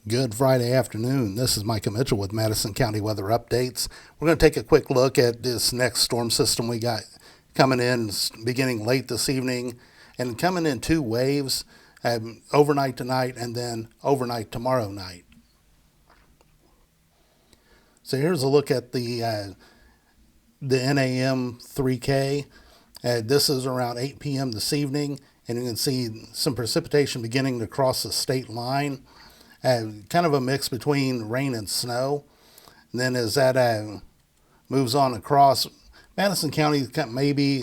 Good Friday afternoon. This is Micah Mitchell with Madison County Weather Updates. We're going to take a quick look at this next storm system we got coming in beginning late this evening and coming in two waves, overnight tonight and then overnight tomorrow night. So here's a look at the NAM 3K. This is around 8 p.m. this evening, and you can see some precipitation beginning to cross the state line. Kind of a mix between rain and snow. And then as that moves on across, Madison County,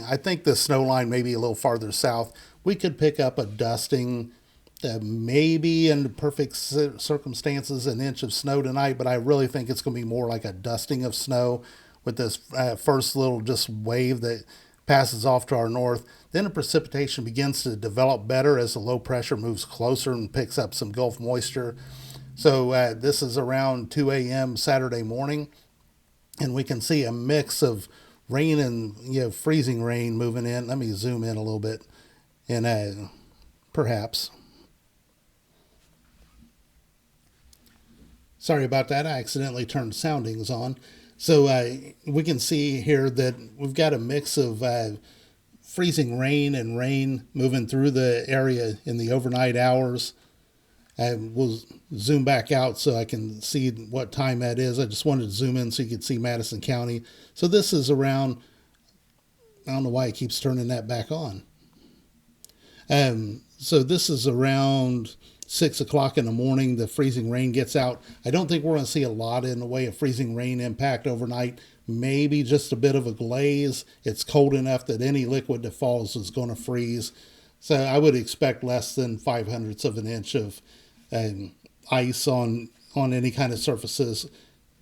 I think the snow line may be a little farther south. We could pick up a dusting, maybe in perfect circumstances, an inch of snow tonight, but I really think it's going to be more like a dusting of snow with this first little just wave that passes off to our north. Then the precipitation begins to develop better as the low pressure moves closer and picks up some Gulf moisture. So this is around 2 a.m. Saturday morning, and we can see a mix of rain and freezing rain moving in. Let me zoom in a little bit, and perhaps. Sorry about that. I accidentally turned soundings on. So we can see here that we've got a mix of freezing rain and rain moving through the area in the overnight hours. We'll zoom back out so I can see what time that is. I just wanted to zoom in so you could see Madison County. So this is around, I don't know why it keeps turning that back on. So this is around 6 o'clock in the morning. The freezing rain gets out. I don't think we're going to see a lot in the way of freezing rain impact overnight. Maybe just a bit of a glaze. It's cold enough that any liquid that falls is going to freeze. So I would expect less than 0.05 of an inch of ice on any kind of surfaces.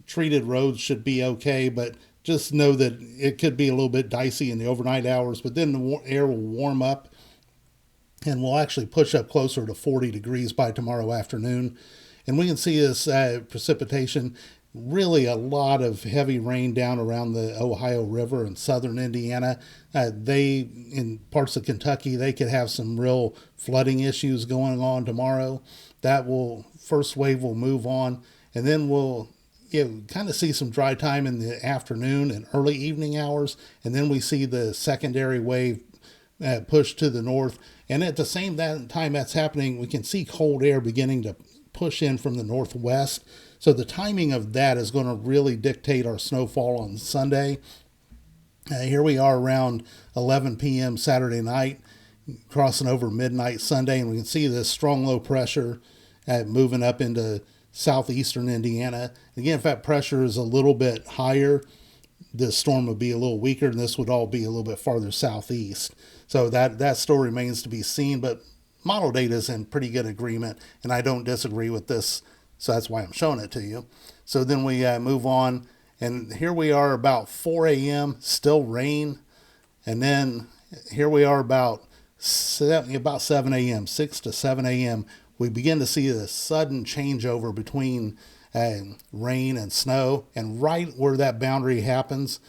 Treated roads should be okay, but just know that it could be a little bit dicey in the overnight hours, but then the air will warm up and we'll actually push up closer to 40 degrees by tomorrow afternoon. And we can see this precipitation, really a lot of heavy rain down around the Ohio River in southern Indiana. In parts of Kentucky, they could have some real flooding issues going on tomorrow. First wave will move on, and then we'll kind of see some dry time in the afternoon and early evening hours, and then we see the secondary wave push to the north. And at the same time that's happening, we can see cold air beginning to push in from the northwest. So the timing of that is going to really dictate our snowfall on Sunday. Here we are around 11 p.m. Saturday night, crossing over midnight Sunday, and we can see this strong low pressure moving up into southeastern Indiana. Again, if that pressure is a little bit higher, this storm would be a little weaker, and this would all be a little bit farther southeast. So that still remains to be seen, but model data is in pretty good agreement, and I don't disagree with this, so that's why I'm showing it to you. So then we move on, and here we are about 4 a.m., still rain, and then here we are about 7 a.m., 6 to 7 a.m., we begin to see a sudden changeover between rain and snow, and right where that boundary happens,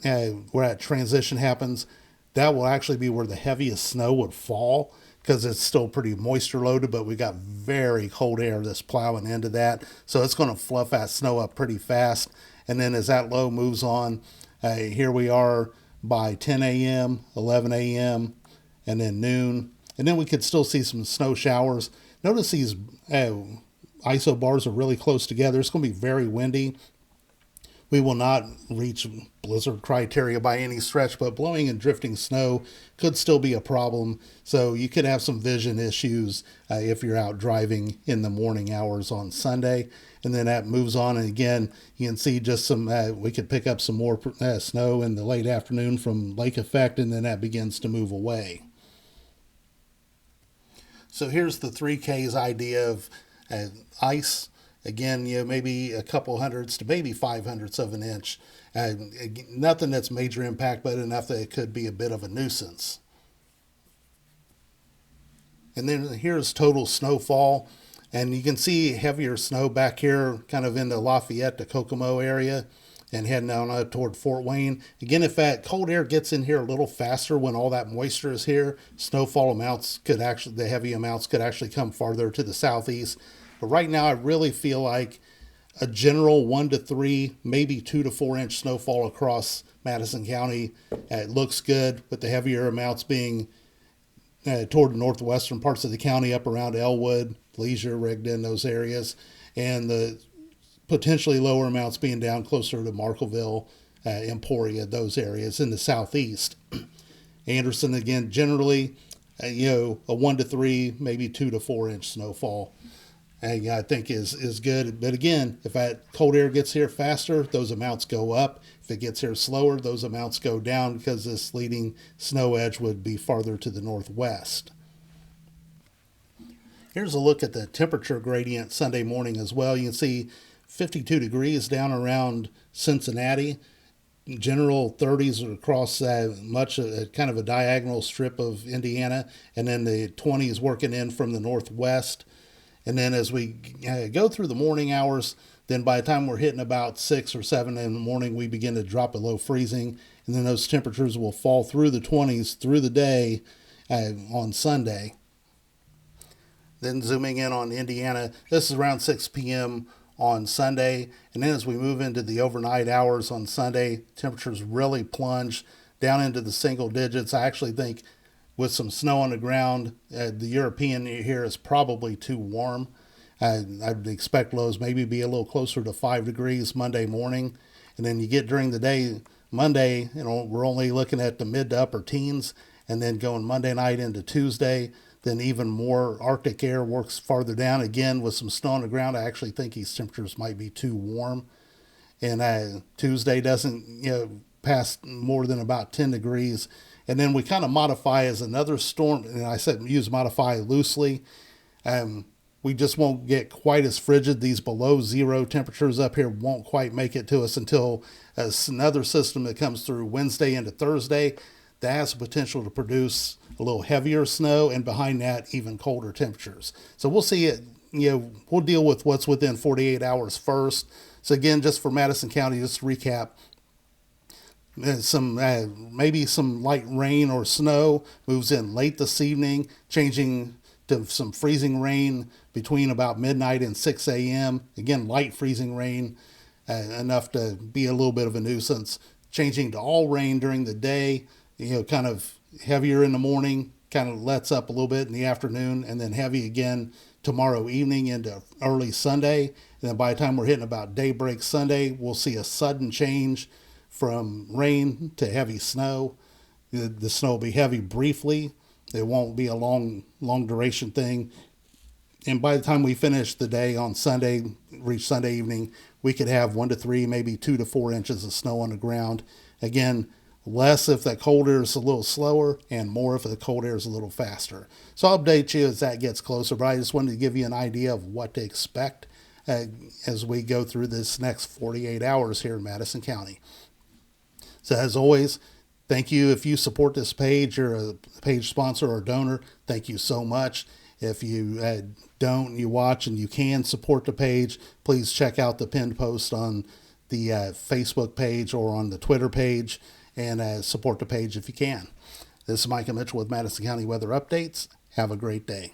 where that transition happens, that will actually be where the heaviest snow would fall, because it's still pretty moisture loaded, but we got very cold air that's plowing into that, so it's going to fluff that snow up pretty fast. And then as that low moves on, here we are by 10 a.m., 11 a.m., and then noon, and then we could still see some snow showers. Notice these isobars are really close together. It's going to be very windy. We will not reach blizzard criteria by any stretch, but blowing and drifting snow could still be a problem. So you could have some vision issues if you're out driving in the morning hours on Sunday. And then that moves on, and again, you can see just we could pick up some more snow in the late afternoon from lake effect, and then that begins to move away. So here's the 3K's idea of ice. Again, maybe a couple hundredths to maybe 0.05 of an inch. Nothing that's major impact, but enough that it could be a bit of a nuisance. And then here's total snowfall. And you can see heavier snow back here, kind of in the Lafayette to Kokomo area, and heading down toward Fort Wayne. Again, if that cold air gets in here a little faster when all that moisture is here, snowfall amounts the heavy amounts could actually come farther to the southeast. But right now, I really feel like a general 1 to 3, maybe 2 to 4 inch snowfall across Madison County. It looks good, with the heavier amounts being toward the northwestern parts of the county, up around Elwood, Leisure, Rigdon, those areas, and the potentially lower amounts being down closer to Markleville, Emporia, those areas in the southeast. Anderson, again, generally, a 1 to 3, maybe 2 to 4 inch snowfall. I think is good. But again, if that cold air gets here faster, those amounts go up. If it gets here slower, those amounts go down, because this leading snow edge would be farther to the northwest. Here's a look at the temperature gradient Sunday morning as well. You can see 52 degrees down around Cincinnati. General 30s across much kind of a diagonal strip of Indiana, and then the 20s working in from the northwest. And then as we go through the morning hours, then by the time we're hitting about 6 or 7 in the morning, we begin to drop below freezing. And then those temperatures will fall through the 20s through the day on Sunday. Then zooming in on Indiana, this is around 6 p.m. on Sunday. And then as we move into the overnight hours on Sunday, temperatures really plunge down into the single digits. I actually think with some snow on the ground, the European here is probably too warm. I'd expect lows maybe be a little closer to 5 degrees Monday morning. And then you get during the day, Monday, we're only looking at the mid to upper teens. And then going Monday night into Tuesday, then even more Arctic air works farther down. Again, with some snow on the ground, I actually think these temperatures might be too warm. And Tuesday doesn't pass more than about 10 degrees. And then we kind of modify as another storm, and I said use modify loosely. We just won't get quite as frigid. These below zero temperatures up here won't quite make it to us until another system that comes through Wednesday into Thursday. That has the potential to produce a little heavier snow, and behind that, even colder temperatures. So we'll see it, we'll deal with what's within 48 hours first. So again, just for Madison County, just to recap, maybe some light rain or snow moves in late this evening, changing to some freezing rain between about midnight and 6 a.m. Again, light freezing rain, enough to be a little bit of a nuisance. Changing to all rain during the day, kind of heavier in the morning, kind of lets up a little bit in the afternoon, and then heavy again tomorrow evening into early Sunday. And then by the time we're hitting about daybreak Sunday, we'll see a sudden change from rain to heavy snow. The snow will be heavy briefly. It won't be a long duration thing. And by the time we finish the day on Sunday, reach Sunday evening, we could have 1 to 3, maybe 2 to 4 inches of snow on the ground. Again, less if that cold air is a little slower, and more if the cold air is a little faster. So I'll update you as that gets closer, but I just wanted to give you an idea of what to expect as we go through this next 48 hours here in Madison County. So as always, thank you. If you support this page, you're a page sponsor or donor, thank you so much. If you don't, you watch and you can support the page, please check out the pinned post on the Facebook page or on the Twitter page, and support the page if you can. This is Micah Mitchell with Madison County Weather Updates. Have a great day.